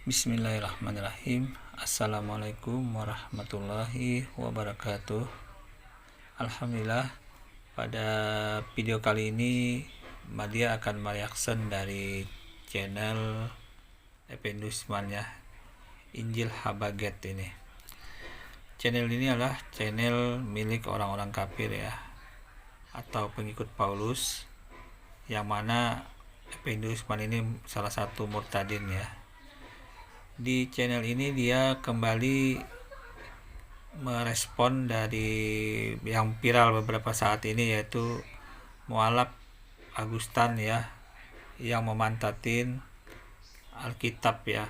Bismillahirrahmanirrahim. Assalamualaikum warahmatullahi wabarakatuh. Alhamdulillah, pada video kali ini Madia akan mereaction dari channel Effendi Usman ya, Injil Habaget ini. Channel ini adalah channel milik orang-orang kafir ya, atau pengikut Paulus, yang mana Effendi Usman ini salah satu murtadin ya. Di channel ini dia kembali merespon dari yang viral beberapa saat ini, yaitu mualaf Agustan ya, yang memantatin Alkitab ya.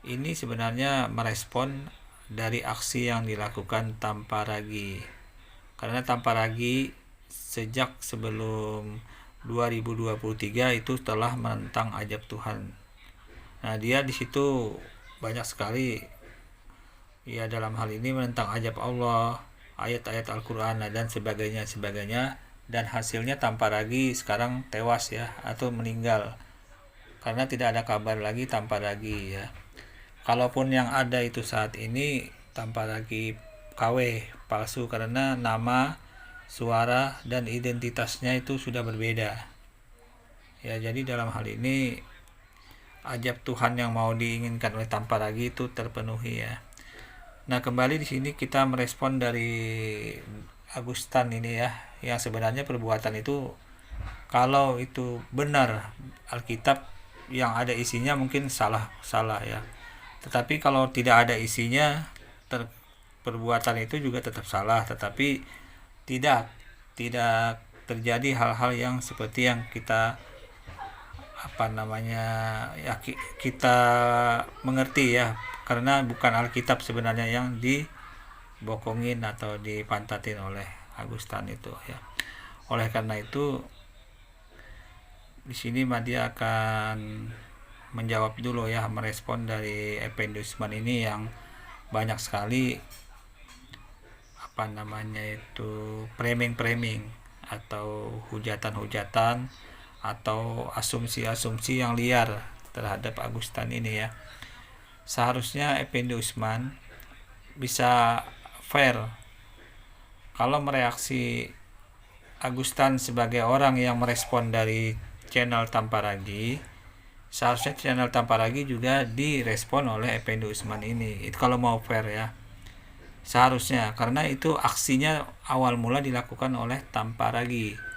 Ini sebenarnya merespon dari aksi yang dilakukan Tanpa Ragi, karena Tanpa Ragi sejak sebelum 2023 itu telah menentang ajab Tuhan. Nah, dia di situ banyak sekali ya, dalam hal ini menentang ajab Allah, ayat-ayat Al-Quran dan sebagainya, dan hasilnya Tanpa Ragi sekarang tewas ya, atau meninggal, karena tidak ada kabar lagi Tanpa Ragi ya. Kalaupun yang ada itu saat ini Tanpa Ragi KW palsu, karena nama, suara, dan identitasnya itu sudah berbeda ya. Jadi dalam hal ini ajab Tuhan yang mau diinginkan oleh Tanpa Ragi itu terpenuhi ya. Nah, kembali di sini kita merespon dari Agustan ini ya, yang sebenarnya perbuatan itu, kalau itu benar Alkitab yang ada isinya, mungkin salah ya. Tetapi kalau tidak ada isinya, perbuatan itu juga tetap salah. Tetapi tidak terjadi hal-hal yang seperti yang kita kita mengerti ya, karena bukan Alkitab sebenarnya yang dibokongin atau dipantatin oleh Agustan itu ya. Oleh karena itu di sini Madia akan menjawab dulu ya, merespon dari Effendi Usman ini yang banyak sekali framing atau hujatan atau asumsi-asumsi yang liar terhadap Agustan ini ya. Seharusnya Effendi Usman bisa fair kalau mereaksi Agustan sebagai orang yang merespon dari channel Tanpa Ragi. Seharusnya channel Tanpa Ragi juga direspon oleh Effendi Usman ini. Itu kalau mau fair ya, seharusnya, karena itu aksinya awal mula dilakukan oleh Tanpa Ragi.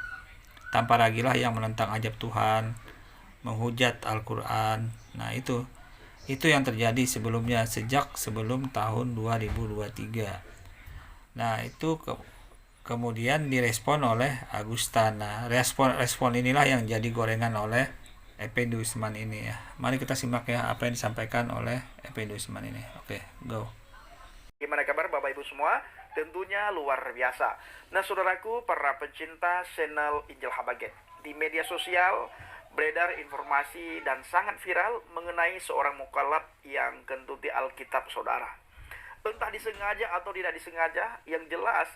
Tanpa Ragi lah yang menentang ajab Tuhan, menghujat Al-Quran. Nah, itu yang terjadi sebelumnya, sejak sebelum tahun 2023. Nah, itu kemudian direspon oleh Agustan. Nah, respon inilah yang jadi gorengan oleh Effendi Usman ini ya. Mari kita simak ya apa yang disampaikan oleh Effendi Usman ini. Oke, go. Gimana kabar Bapak Ibu semua? Tentunya luar biasa. Nah, saudaraku, para pencinta channel Injil Habaget, di media sosial beredar informasi dan sangat viral mengenai seorang mukallaf yang kentuti Alkitab, saudara. Entah disengaja atau tidak disengaja, yang jelas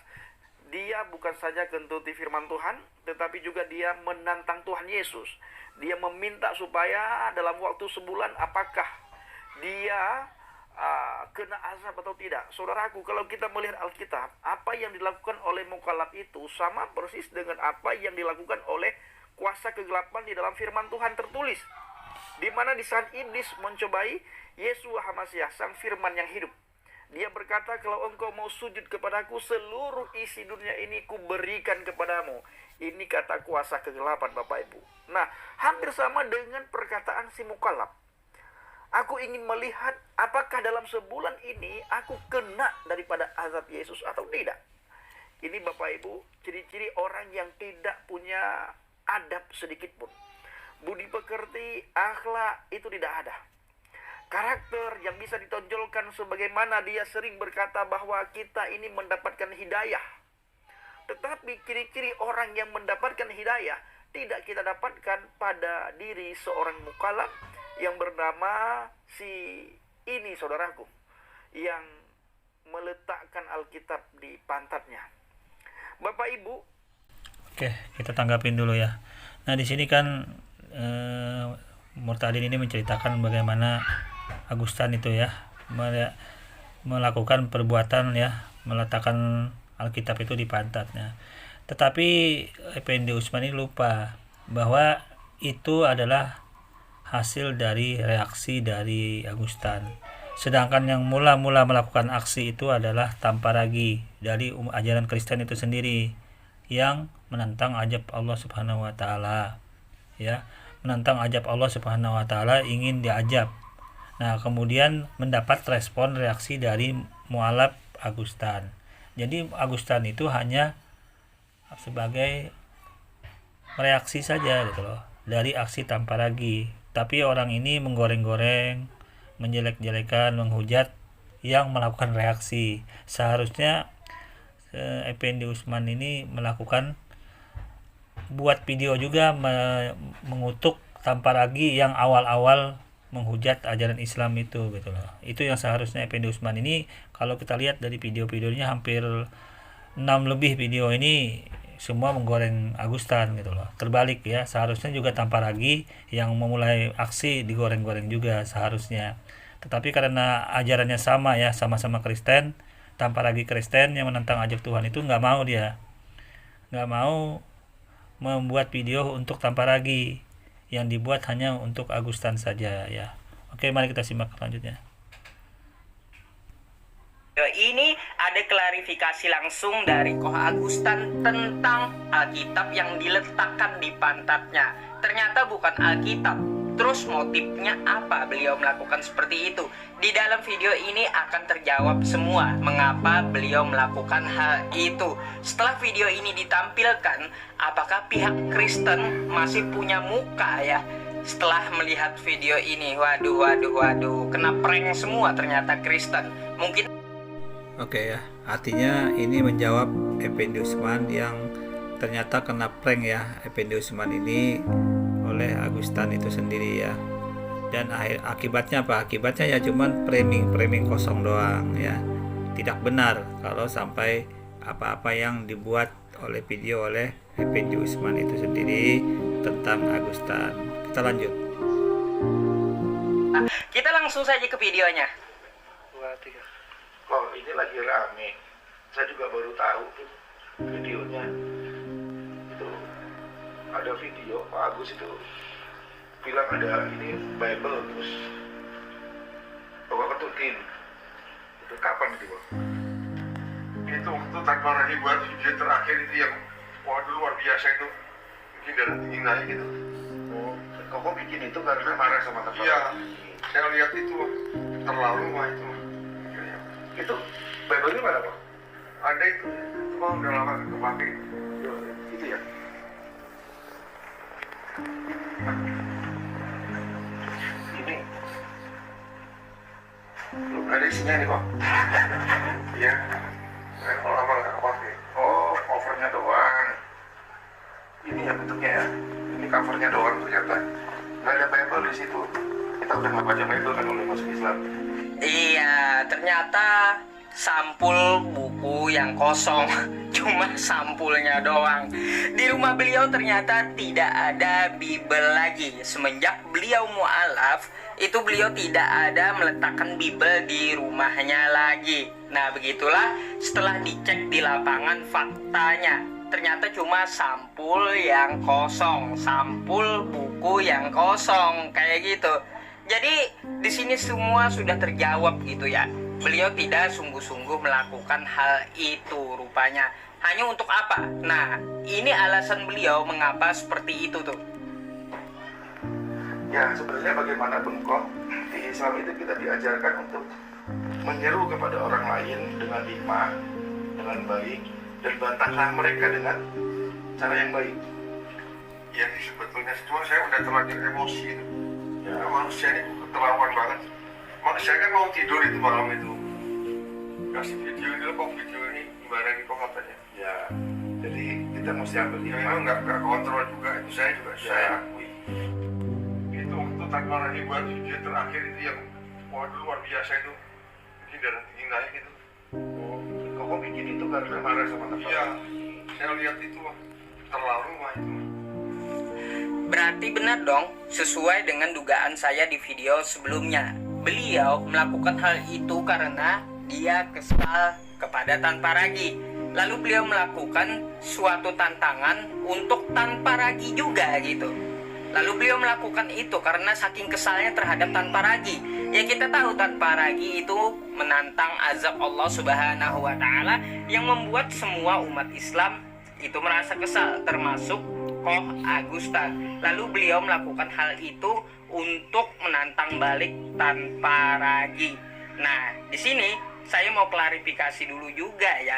dia bukan saja kentuti firman Tuhan, tetapi juga dia menantang Tuhan Yesus. Dia meminta supaya dalam waktu sebulan apakah dia kena azab atau tidak. Saudaraku, kalau kita melihat Alkitab, apa yang dilakukan oleh mukallaf itu sama persis dengan apa yang dilakukan oleh kuasa kegelapan di dalam firman Tuhan tertulis, di mana di saat iblis mencobai Yesus HaMasiah, sang firman yang hidup, dia berkata, kalau engkau mau sujud kepadaku, seluruh isi dunia ini kuberikan kepadamu. Ini kata kuasa kegelapan, Bapak Ibu. Nah, hampir sama dengan perkataan si mukallaf. Aku ingin melihat apakah dalam sebulan ini aku kena daripada azab Yesus atau tidak. Ini Bapak Ibu, ciri-ciri orang yang tidak punya adab sedikit pun. Budi pekerti, akhlak itu tidak ada. Karakter yang bisa ditonjolkan sebagaimana dia sering berkata bahwa kita ini mendapatkan hidayah. Tetapi ciri-ciri orang yang mendapatkan hidayah tidak kita dapatkan pada diri seorang mukallaf yang bernama si ini, saudaraku, yang meletakkan Alkitab di pantatnya. Bapak Ibu. Oke, kita tanggapin dulu ya. Nah, di sini kan Murtadin ini menceritakan bagaimana Agustan itu ya melakukan perbuatan ya, meletakkan Alkitab itu di pantatnya. Tetapi Effendi Usman ini lupa bahwa itu adalah hasil dari reaksi dari Agustan. Sedangkan yang mula-mula melakukan aksi itu adalah Tamparagi dari ajaran Kristen itu sendiri yang menentang ajab Allah Subhanahu wa taala. Ya, menentang ajab Allah Subhanahu wa taala, ingin diajab. Nah, kemudian mendapat respon reaksi dari mualaf Agustan. Jadi Agustan itu hanya sebagai reaksi saja gitu loh dari aksi Tamparagi. Tapi orang ini menggoreng-goreng, menjelek-jelekan, menghujat yang melakukan reaksi. Seharusnya Effendi Usman ini melakukan buat video juga mengutuk Tamparagi yang awal-awal menghujat ajaran Islam itu gitu loh. Itu yang seharusnya Effendi Usman ini, kalau kita lihat dari video-videonya hampir 6 lebih video ini semua menggoreng Agustan gitu loh. Terbalik ya, seharusnya juga Tamparagi yang memulai aksi digoreng-goreng juga seharusnya. Tetapi karena ajarannya sama ya, sama-sama Kristen, Tamparagi Kristen yang menentang ajab Tuhan itu nggak mau, dia nggak mau membuat video untuk Tamparagi, yang dibuat hanya untuk Agustan saja ya. Oke, mari kita simak selanjutnya. Ini ada klarifikasi langsung dari Koh Agustan tentang Alkitab yang diletakkan di pantatnya. Ternyata bukan Alkitab. Terus motifnya apa beliau melakukan seperti itu? Di dalam video ini akan terjawab semua mengapa beliau melakukan hal itu. Setelah video ini ditampilkan, apakah pihak Kristen masih punya muka ya? Setelah melihat video ini, waduh, kena prank semua ternyata Kristen. Mungkin Oke ya, artinya ini menjawab Effendi Usman yang ternyata kena prank ya, Effendi Usman ini oleh Agustan itu sendiri ya. Dan akibatnya apa? Akibatnya ya cuman framing kosong doang ya. Tidak benar kalau sampai apa-apa yang dibuat oleh video oleh Effendi Usman itu sendiri tentang Agustan. Kita lanjut. kita langsung saja ke videonya. 2, 3. Oh, ini lagi rame. Saya juga baru tahu tuh videonya. Itu ada video Pak Agus itu bilang ada ini Bible, terus Bapak ketutin. Itu kapan itu, Pak? Itu waktu Tamparagi buat video terakhir itu yang waduh luar biasa itu, bikin darah tinggi naik gitu. Oh, Koko bikin itu karena marah sama Tamparagi. Iya, saya lihat itu terlalu mah itu. Itu Bible-nya mana, Pak? Ada itu, cuma udah lama nggak kepake. Itu ya. Ini belum ada isinya nih, Pak. Iya. Saya kalau lama nggak kepake. Oh, covernya doang. Ini ya bentuknya ya. Ini covernya doang ternyata. Nggak ada Bible di situ. Kita udah nggak baca Bible kan oleh masuk Islam. Iya, ternyata sampul buku yang kosong. Cuma sampulnya doang. Di rumah beliau ternyata tidak ada Bible lagi. Semenjak beliau mualaf, itu beliau tidak ada meletakkan Bible di rumahnya lagi. Nah, begitulah setelah dicek di lapangan faktanya. Ternyata cuma sampul yang kosong, sampul buku yang kosong, kayak gitu. Jadi di sini semua sudah terjawab gitu ya. Beliau tidak sungguh-sungguh melakukan hal itu rupanya. Hanya untuk apa? Nah, ini alasan beliau mengapa seperti itu tuh. Ya, sebenarnya bagaimanapun kok di Islam itu kita diajarkan untuk menyeru kepada orang lain dengan hikmah, dengan baik, dan bantahlah mereka dengan cara yang baik. Ya, sebetulnya cuma saya udah terlanjur emosi itu. Ya, manusia ini keterlaluan banget. Manusia kan mau tidur itu malam itu. Kasih video ini, kok video ini gimana nih kok katanya. Ya, jadi kita mesti ambil hikmah. Ya, nggak kontrol juga, itu saya juga saya akui. Itu waktu Tamparagi buat video terakhir itu yang waduh luar biasa itu, bikin darah tinggi naik itu. Oh, Koko bikin itu karena marah sama Tamparagi. Iya, saya lihat itu terlalu mah itu. Berarti benar dong, sesuai dengan dugaan saya di video sebelumnya. Beliau melakukan hal itu karena dia kesal kepada Tanpa Ragi. Lalu beliau melakukan suatu tantangan untuk Tanpa Ragi juga gitu. Lalu beliau melakukan itu karena saking kesalnya terhadap Tanpa Ragi. Ya kita tahu Tanpa Ragi itu menantang azab Allah Subhanahu wa Ta'ala yang membuat semua umat Islam itu merasa kesal, termasuk Koh Agustan. Lalu beliau melakukan hal itu untuk menantang balik Tanpa Ragi. Nah, di sini saya mau klarifikasi dulu juga ya.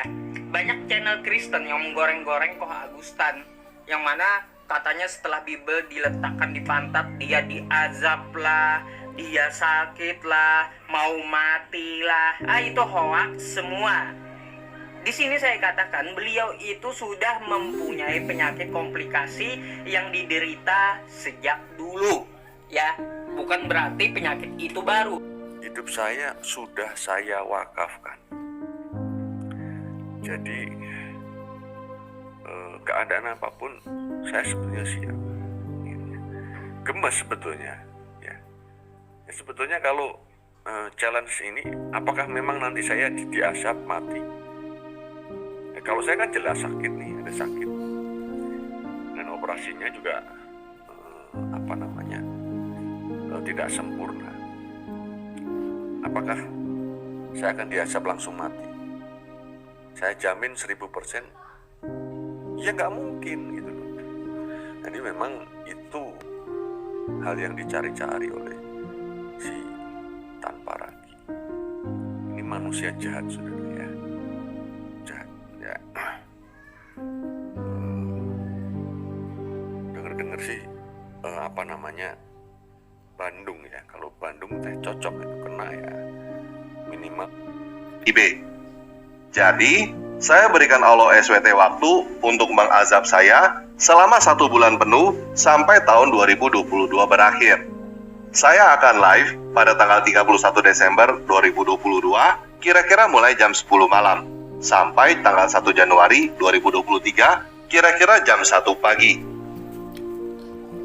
Banyak channel Kristen yang menggoreng-goreng Koh Agustan, yang mana katanya setelah Bible diletakkan di pantat dia diazab lah, dia sakit lah, mau mati lah. Itu hoax semua. Di sini saya katakan beliau itu sudah mempunyai penyakit komplikasi yang diderita sejak dulu, ya. Bukan berarti penyakit itu baru. Hidup saya sudah saya wakafkan. Jadi keadaan apapun saya sebetulnya siap. Gemes sebetulnya ya. Sebetulnya kalau challenge ini, apakah memang nanti saya diazab mati? Kalau saya kan jelas sakit nih, ada sakit, dan operasinya juga tidak sempurna. Apakah saya akan diazab langsung mati? Saya jamin 1000%, ya nggak mungkin gitu loh. Jadi memang itu hal yang dicari-cari oleh si Tanpa Ragi. Ini manusia jahat, saudara ya, jahat ya. Dengar-dengar sih Bandung ya. Kalau Bandung teh cocok itu kena ya, minimal IB. Jadi, saya berikan Allah SWT waktu untuk mengazab saya selama 1 bulan penuh sampai tahun 2022 berakhir. Saya akan live pada tanggal 31 Desember 2022, kira-kira mulai jam 10 malam, sampai tanggal 1 Januari 2023, kira-kira jam 1 pagi.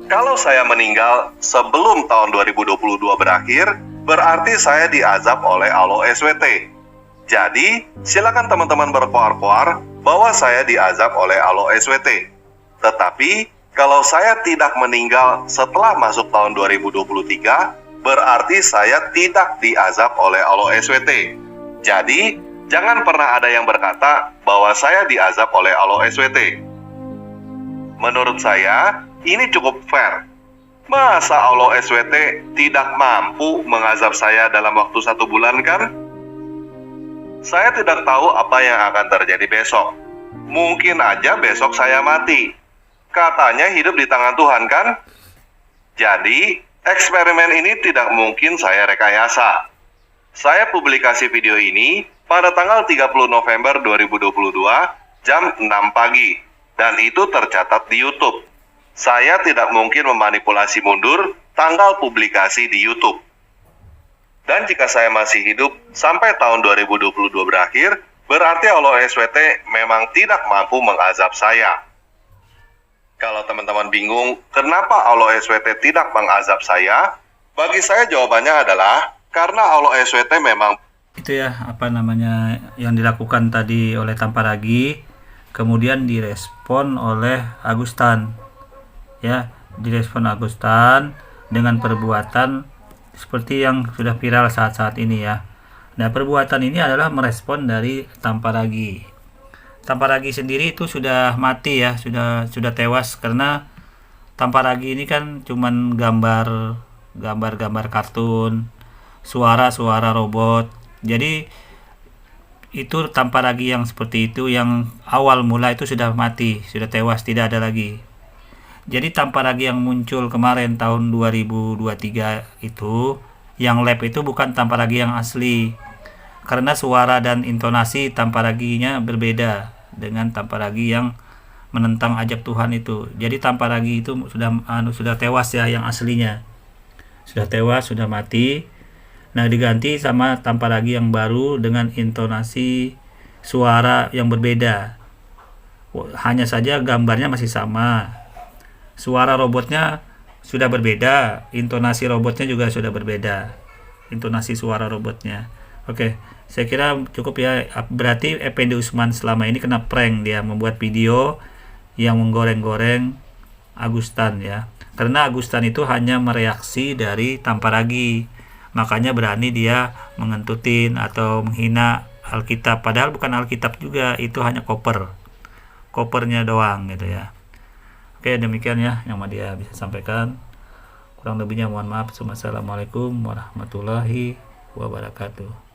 Kalau saya meninggal sebelum tahun 2022 berakhir, berarti saya diazab oleh Allah SWT. Jadi, silakan teman-teman berkoar-koar bahwa saya diazab oleh Allah SWT. Tetapi, kalau saya tidak meninggal setelah masuk tahun 2023, berarti saya tidak diazab oleh Allah SWT. Jadi, jangan pernah ada yang berkata bahwa saya diazab oleh Allah SWT. Menurut saya, ini cukup fair. Masa Allah SWT tidak mampu mengazab saya dalam waktu 1 bulan kan? Saya tidak tahu apa yang akan terjadi besok. Mungkin aja besok saya mati. Katanya hidup di tangan Tuhan kan? Jadi, eksperimen ini tidak mungkin saya rekayasa. Saya publikasi video ini pada tanggal 30 November 2022 jam 6 pagi. Dan itu tercatat di YouTube. Saya tidak mungkin memanipulasi mundur tanggal publikasi di YouTube. Dan jika saya masih hidup sampai tahun 2022 berakhir, berarti Allah SWT memang tidak mampu mengazab saya. Kalau teman-teman bingung, kenapa Allah SWT tidak mengazab saya? Bagi saya jawabannya adalah, karena Allah SWT memang... Itu ya, yang dilakukan tadi oleh Tanpa Ragi, kemudian direspon oleh Agustan. Ya, direspon Agustan dengan perbuatan seperti yang sudah viral saat-saat ini ya. Nah, perbuatan ini adalah merespon dari Tanpa Ragi. Tanpa Ragi sendiri itu sudah mati ya, sudah tewas, karena Tanpa Ragi ini kan cuman gambar kartun, suara robot. Jadi itu Tanpa Ragi yang seperti itu, yang awal mula itu sudah mati, sudah tewas, tidak ada lagi. Jadi Tanpa Ragi yang muncul kemarin tahun 2023 itu, yang lab itu bukan Tanpa Ragi yang asli. Karena suara dan intonasi Tanpa Raginya berbeda dengan Tanpa Ragi yang menentang ajab Tuhan itu. Jadi Tanpa Ragi itu sudah tewas ya, yang aslinya. Sudah tewas, sudah mati. Nah, diganti sama Tanpa Ragi yang baru dengan intonasi suara yang berbeda. Hanya saja gambarnya masih sama. suara robotnya sudah berbeda, intonasi robotnya juga sudah berbeda, intonasi suara robotnya. Oke, saya kira cukup ya. Berarti Effendi Usman selama ini kena prank, dia membuat video yang menggoreng-goreng Agustan ya. Karena Agustan itu hanya mereaksi dari Tamparagi, makanya berani dia mengentutin atau menghina Alkitab, padahal bukan Alkitab juga, itu hanya kopernya doang gitu ya. Oke, demikian ya yang dia bisa sampaikan. Kurang lebihnya mohon maaf. Wassalamualaikum warahmatullahi wabarakatuh.